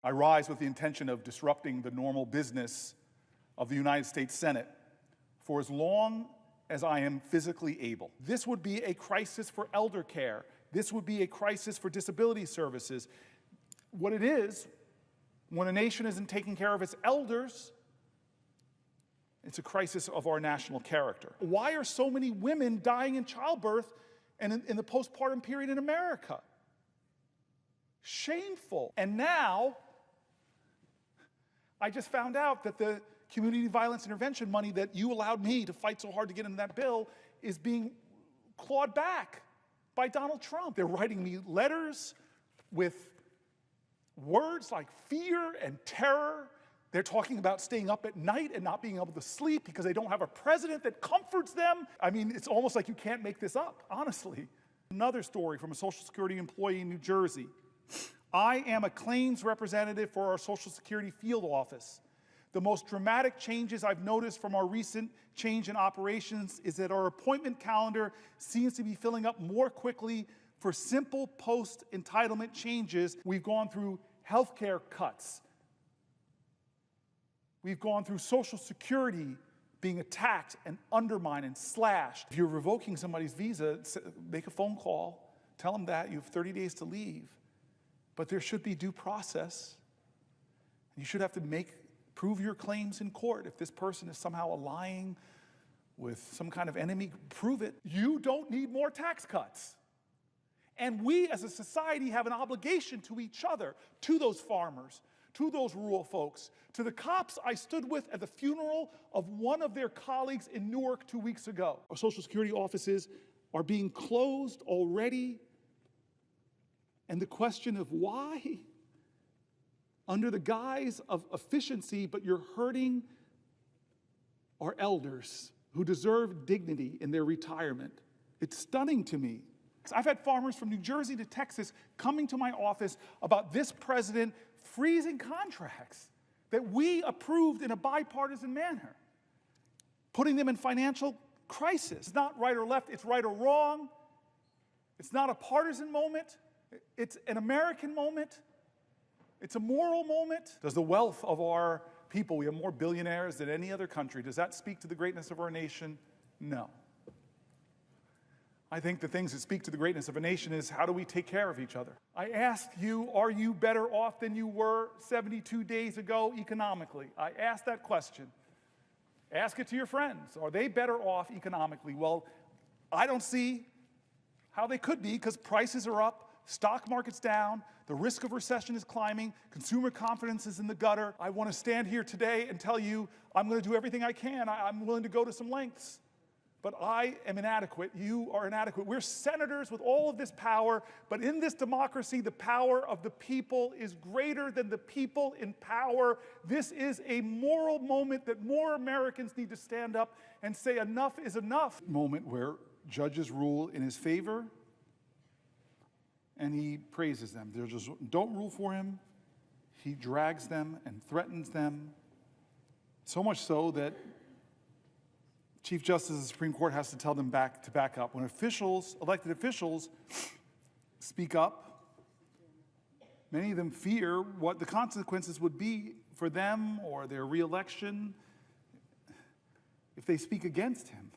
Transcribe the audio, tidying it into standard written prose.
I rise with the intention of disrupting the normal business of the United States Senate for as long as I am physically able. This would be a crisis for elder care. This would be a crisis for disability services. What it is, when a nation isn't taking care of its elders, it's a crisis of our national character. Why are so many women dying in childbirth and in the postpartum period in America? Shameful. And now, I just found out that the community violence intervention money that you allowed me to fight so hard to get into that bill is being clawed back by Donald Trump. They're writing me letters with words like fear and terror. They're talking about staying up at night and not being able to sleep because they don't have a president that comforts them. I mean, it's almost like you can't make this up, honestly. Another story from a Social Security employee in New Jersey. I am a claims representative for our Social Security field office. The most dramatic changes I've noticed from our recent change in operations is that our appointment calendar seems to be filling up more quickly for simple post-entitlement changes. We've gone through healthcare cuts. We've gone through Social Security being attacked and undermined and slashed. If you're revoking somebody's visa, make a phone call, tell them that you have 30 days to leave. But there should be due process. You should have to prove your claims in court. If this person is somehow allying with some kind of enemy, prove it. You don't need more tax cuts. And we as a society have an obligation to each other, to those farmers, to those rural folks, to the cops I stood with at the funeral of one of their colleagues in Newark 2 weeks ago. Our Social Security offices are being closed already. And the question of why, under the guise of efficiency, but you're hurting our elders who deserve dignity in their retirement. It's stunning to me. I've had farmers from New Jersey to Texas coming to my office about this president freezing contracts that we approved in a bipartisan manner, putting them in financial crisis. It's not right or left, it's right or wrong. It's not a partisan moment. It's an American moment. It's a moral moment. Does the wealth of our people, we have more billionaires than any other country, does that speak to the greatness of our nation? No. I think the things that speak to the greatness of a nation is how do we take care of each other? I ask you, are you better off than you were 72 days ago economically? I ask that question. Ask it to your friends. Are they better off economically? Well, I don't see how they could be because prices are up. Stock market's down, the risk of recession is climbing, consumer confidence is in the gutter. I want to stand here today and tell you I'm going to do everything I can. I'm willing to go to some lengths. But I am inadequate. You are inadequate. We're senators with all of this power, but in this democracy, the power of the people is greater than the people in power. This is a moral moment that more Americans need to stand up and say enough is enough. Moment where judges rule in his favor, and he praises them. They just don't rule for him. He drags them and threatens them. So much so that Chief Justice of the Supreme Court has to tell them to back up. When elected officials speak up, many of them fear what the consequences would be for them or their reelection if they speak against him.